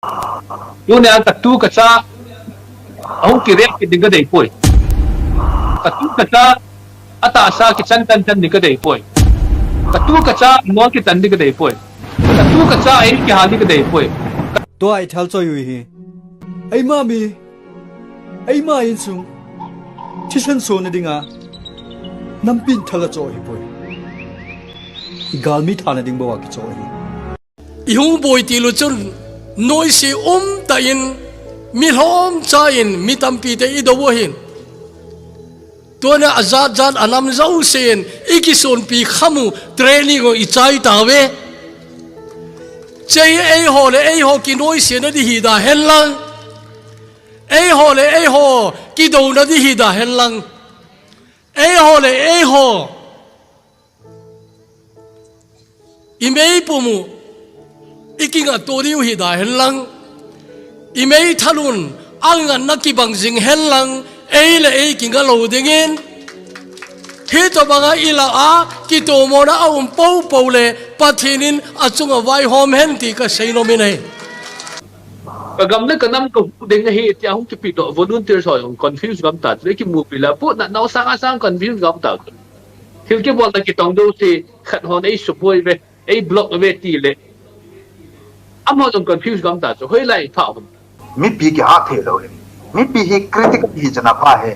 tu ne katu kacha ahung kirek ki dinga dei poi katu kacha ata sa ki chan tan tan dinga dei poi katu kacha mo ki tan dinga dei poi katu kacha ai ki hali ka dei poi to ai thal choi hui hi ai ma mi ai ma in sung thi san so na dinga nam pin thala choi hi poi gal mi thana ding bawa ki choi hi ihung boy ti lu chun noi si ta in mi hom cha in mi tampi te i do hin to na azat zat anam zau sen ikison pi khamu training o i chai ta we chei ei ho ki noi si na di hi da hen lang ei ho ki do na di hi da hen lang ei ho imei pumu ikinga toriu hi da hen lang imei thalun alnga nakibang jing hen lang ei le ei kinga lo dingin he to banga ila a ki to mo na aum po le pathinin achunga vai hom hen ti ka seino minai gam na kanam ko ding hi ti ahung ki pi do volunteer so confuse gam ta le ki mu pi la pu na no sang confuse gam ta thil ki bol na ki tong do ti khat hon ei support ve ei block ve ti le amho jong confuse gam ta so hoi lai tha mi pi ki ha the lo mi pi hi critical hi jana pa he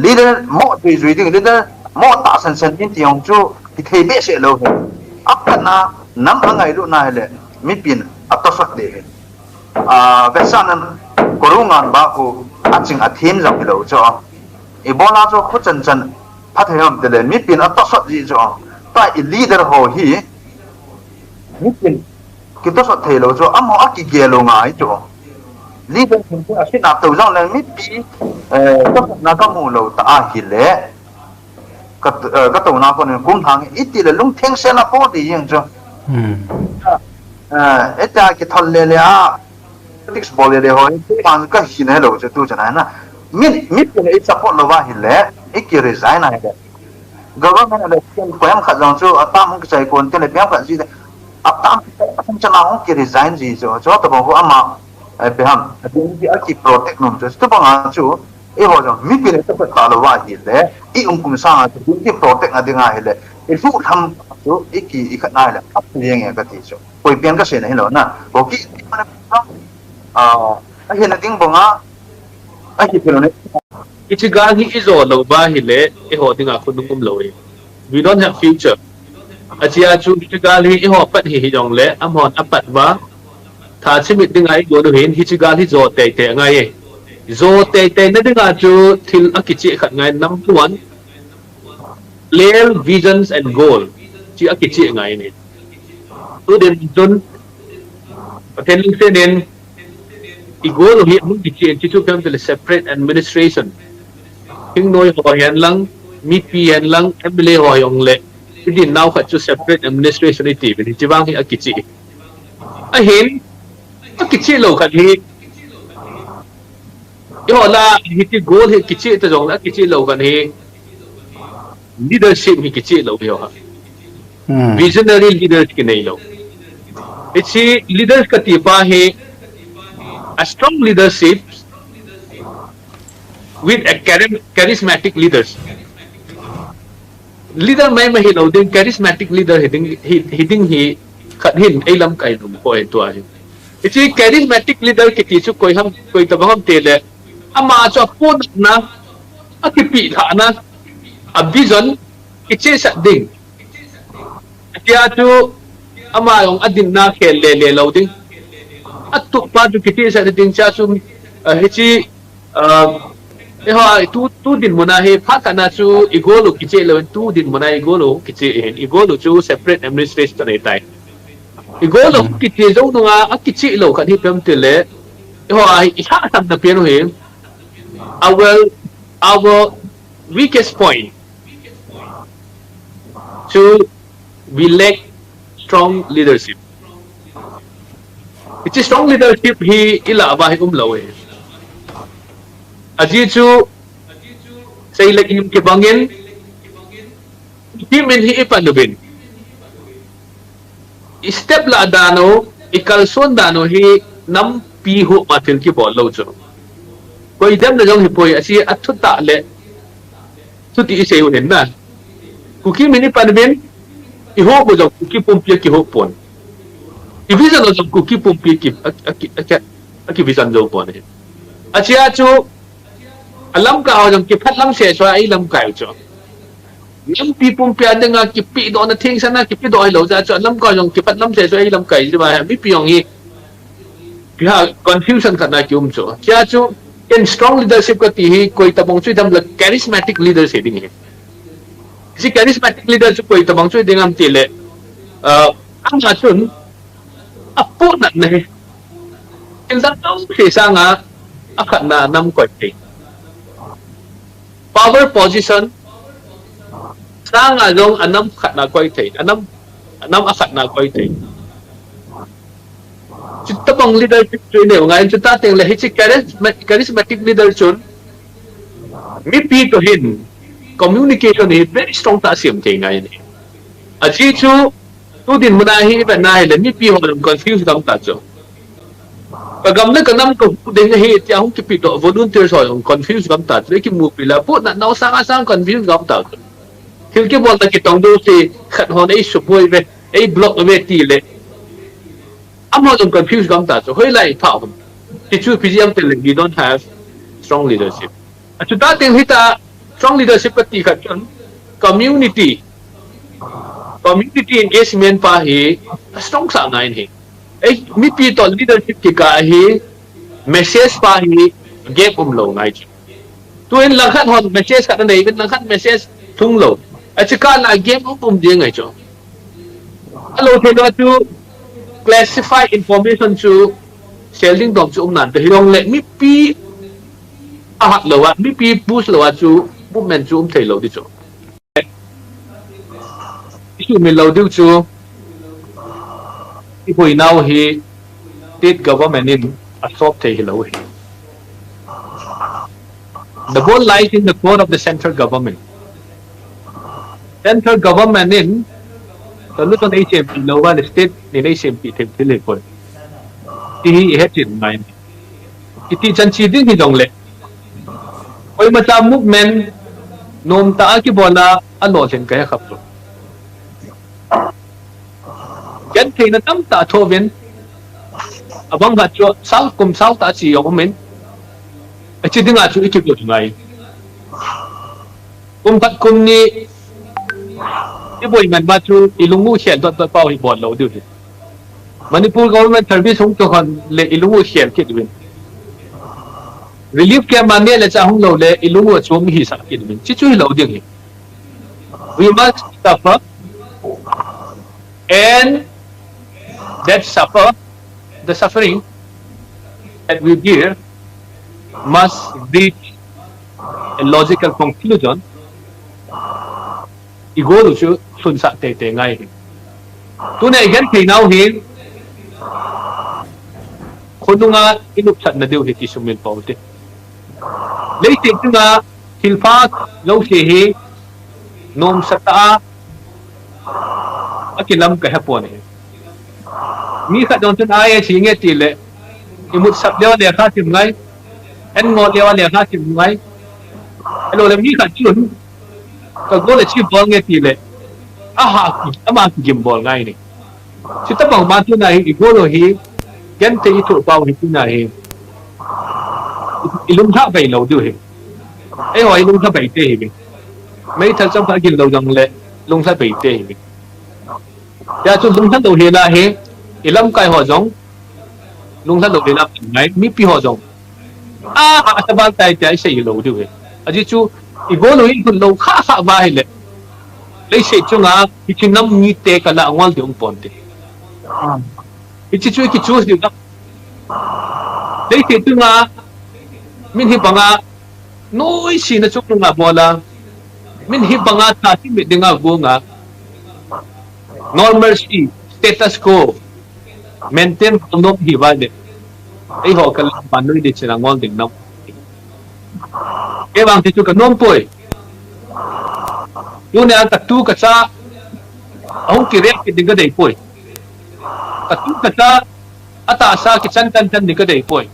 leader mo ti zui ding leader mo ta san tin ti ong chu ki thei be se lo he apna nam angai lu na hele mi pin atosak de he vesan korungan ba ko aching athim jam lo cho ebola cho khu chan phathayam de le mi pin atosak ji cho ta i leader ho hi mi pin ki to so thei lo cho amo aki ge lo ngai cho leader hin ko asin ap to jong le mi pi to na ka mu lo ta a hi le ka to na ko ne kum thang iti le lung theng se la po di yeng cho eta ki thol le a politics bol le ho pan ka hin hello che tu chana na mi pin e support lo wa hi le e ki resign na de government election ko am kha jong chu atam ka chai kon te le pyam kha ji de atam chana ho ki resign ji cho to bo ama be ham di aki protect nom cho to bang chu e ho jong mi pin e to ka lo wa hi le i kum sa di ki protect na dinga hi le e fu tham chu e ki i khat na le ap yeng ka ti cho koi pian ka se na hi lo na bo ki a hin na ding bonga a ki pelo ne ichiga hi izo lo ba hi le e ho dinga khunung lo e we don't have future achia chu ichiga hi ho pat hi jong le amon apat ba tha chimit dinga i go do hin ichiga hi zo te ngai e zo te na dinga chu thil akichi khat ngai number 1 clear visions and goal chi akichi ngai ni tu den jun paten ling se nen i goal hi mun ki chi chu kam te separate administration hing noi ho yan lang mi pi yan lang emle ho yong le di now khat chu separate administration ti bi chi wang hi akichi a hin akichi lo khat hi yo la hi ti goal hi kichi ta jong la kichi lo kan hi leadership hi kichi lo yo ha visionary leaders ki nei lo ichi leaders ka ti pa hi a strong leadership with charismatic leaders leader mai ma hi lo ding charismatic leader hitting hi khat hin ai lam kai dum ko e to a ichi charismatic leader ki ti chu koi ta ham te le ama cho pon na akipi tha na a vision ichi sa ding atia chu ama yong adin na khel le lo ding atu pa ju kiti sa ding cha chu hichi e ho tu din mona he pha kana chu igolo kiche lo tu din mona igolo kiche hen igolo chu separate administration nei tai igolo kiche zo no a kiche lo kan hi pem te le e ho ai ha tam na piano he our weakest point to we lack strong leadership it's a strong leadership hi ila ba hi lo e aji chu say lakim ke bangin himen hi ipanubin step la dano ikalson dano hi nam pi hu ma thil ki bol lo chu koi dem na jong hi poi asi athu ta le chu ti se hu nen na ku ki mini pan ben I ho bo jong ku ki pum pi ki ho pon I vision jong ku ki pum pi ki ki vision jong pon he achia chu alam ka jong ki phat lam se so ai lam kai chu Yang pi pum pi ada ngah kipi do na ting sana kipi do ai lo za cho lam ko jong kipat lam se so ai lam kai ba mi pi yong hi pia confusion kana ki cho kya chu in strong leadership ka ti hi koi tabong chui dam la charismatic leaders he ding hi si charismatic leader chu koi tabong chui ding am ti le ang ha chun apo na ne in da tau se sa nga akhat na nam ko ti power position sang jong anam khat na koi thei anam akhat na koi thei chutta bang leadership chu ne ngai chutta teng le hi chi charismatic leader chun mi pi to hin communication is very strong ta sim thei ngai ni achi chu tu din muna hi ba nai le mi pi ho confuse dam ta chu pagam na kanam ko ding hi ti ahung ki pi to volunteers ho confuse dam ta le ki mu pi la pu na no sang confuse dam ta Khi cái bọn ta cái tổng đô thì khẩn hồn ấy sụp hơi về ấy block về tỷ lệ âm họ仲 confused 咁大就可以嚟跑thì chú PGM thì we don't have strong leadership chúng ta tiếng hita strong leadership cái tỷ khẩn community engagement pa hi strong sa ngay hi ấy mi pi to leadership ki ka hi message pa hi gap lo ngay chu tuin lang khat hon message ka nei bin lang khat message thung lo Achika na game dia ngai cho. Hello thelo chu classify information chu selling dom chu nan te hiong le mi pi a hat lo wa mi pi push lo wa chu movement chu thei lo di cho. Chu mi lo di chu I poi now hi state government in a stop thei lo hi. The ball lies in the court of the central government. Central government in the look on HMP lower the state in HMP temple. He had in mind. It is uncheating his own leg. Oi mata movement nom ta ki bola a lo chen kaya khap. Yan thei na tam ta thoven abang ha cho sau kum sau ta chi yo men. A chi dinga chu ikip lo ngai. Kum pat kum ni cái buổi mình bắt chú ilungu hiện toàn bao hình bọn lâu điều gì Manipur government service không cho còn lệ ilungu hiện kết quyền relief camp mà nghe là cha không lâu lệ ilungu xuống hi sa kết quyền chỉ chú lâu điều gì we must suffer and that the suffering that we bear must reach a logical conclusion Igoro chu sun sa te ngai tu ne gan thei nau hi khonunga inup chat na deu hi ti sumin paute lei te tunga hilfa lo se hi nom sata akilam ka hapon hi mi kha don tun ai chi nge ti le imut sap lewa le kha tim ngai en ngo lewa le kha tim ngai elo le mi kha chun ka gol chi bol nge ti le aha ki ama ki gim bol ngai ni chi ta bang ma tu na hi gol hi ken te i thu pau hi tu na hi ilum tha bai lo du hi ai hoi lung tha bai te hi mấy thằng trong phải gìn đầu dòng lệ lung tha bai te hi ya chu lung tha đầu hi la hi Lamkai ho jong lung tha đầu hi la ngai mi pi ho jong sa ban tai tai sei lo du hi aji chu igolo hi kun lo kha ba hi le lấy se chu nga hi chi nam ni te ka la ngwal de pon te hi chi chu ki chu di lấy se chu nga min hi banga noi si na chu nga bola min hi banga ta si me dinga go nga normalcy status quo maintain nom hi ba de ai ho ka la pan noi de chira ngwal ding nam cái bằng thì chú cả nôm tuổi yêu này cả tu cả cha ông kia cái đừng có để tuổi cả tu cả cha ata sa ki chan tan ni ka dei poi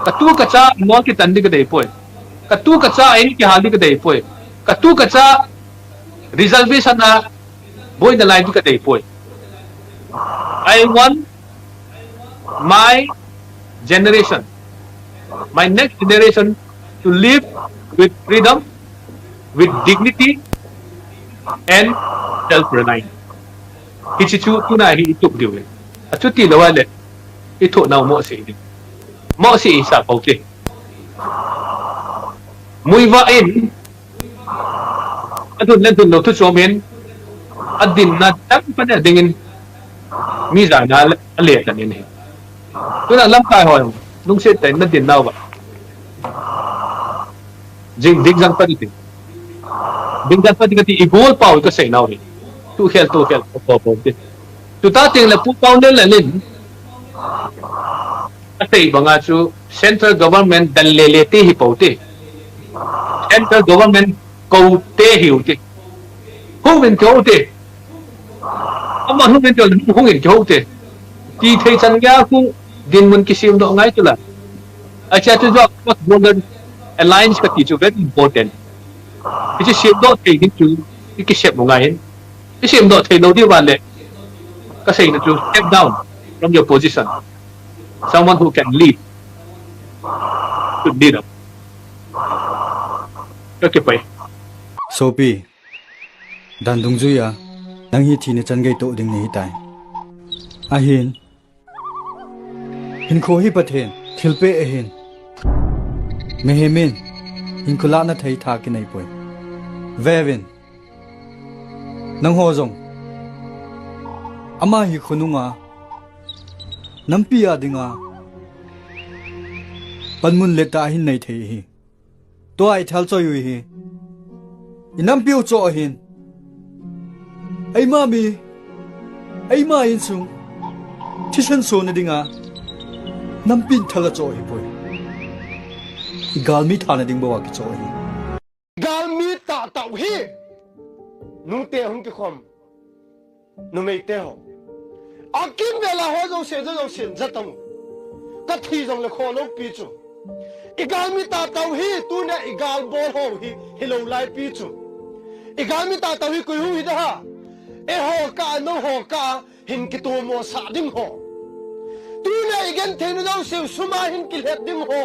ka tu ka cha mo ki tan ni ka dei poi ka tu ka cha ai ki hal ni ka dei poi ka tu ka cha reservation na boy na lai ni ka dei poi I want my generation, my next generation to live with freedom, with dignity, and self-reliance. Hichichu tuna hi ituk diwe. Achuti lawale ito na mo si ini. Mo si isa pauke. Muivain adun lentun lo tu chomen adin na tak pada dengan miza na ale ta ni. Tuna Lamkai hoy nung set tay na din naw ba. Jing jang pa dito. Dinggan pa dito igol paul ka say naw ni. Tu help po. Tu ta ting la pu paul na lalin. Atay ba nga chu central government dalelete hi pauti. Central government ko te hiuti. Hungin ko te. Ama hungin ko hungin ko te. Ti thei chan ga ku din mun kisim do ngai tula. Acha tu jo border alliance ka ti chu very important. Ichi sim do thei ni chu ikisep mo ngai. Isim do thei no di ba le. Ka say na chu step down from your position. Someone who can lead should lead up. Okay, bye. Sopi, dan dung zuya, nang hi thi ne chan gai to ding nei tai. Ahin, hin Khoh hi pathen, thilpe ahin. Mehemin, hin khula na thai tha ki nei poi. Vevin, nang ho zong. Ama hi khununga, nampi adinga. Panmun leta hin nei thei hi. To ai thal cho yu hi. Inam piu cho hin. Ai ma in sung. Tishan so na dinga. Nam pin thala cho hi poi. Igal mi thana ding bawa ki cho hi. Gal mi ta tau hi. Nung te hung ki khom. Nu mei te ho. Akim vela ho zo se zo sin zatam. Ka thi jong le kho lo pi chu. Igal mi ta tau hi tu na igal bol ho hi hilo lai pi chu. Igal mi ta tau hi kui hu hi da ha. E ho ka no ho ka hin ki tu mo sa ding ho. Tu na igen the no dau se suma hin ki het ding ho.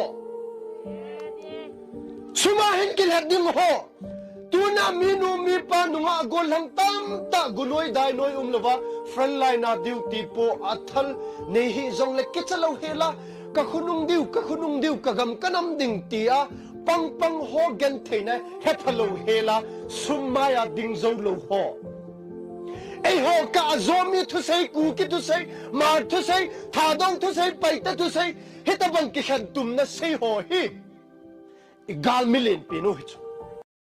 Suma hin ki het ding ho. Tu na minu mi pa nunga gol hang tam ta gunoi dai noi lova front line na duty po athal nei hi jong le kichalo hela ka khunung diu ka gam kanam ding tia pang ho gen theina hethalo hela sumaya ding zo lo ho ei ho ka zomi thu sei ku ki thu sei mar thu sei tha dong thu sei pai ta thu sei hitabang ki khan tum na sei ho hi igal milin pinu hi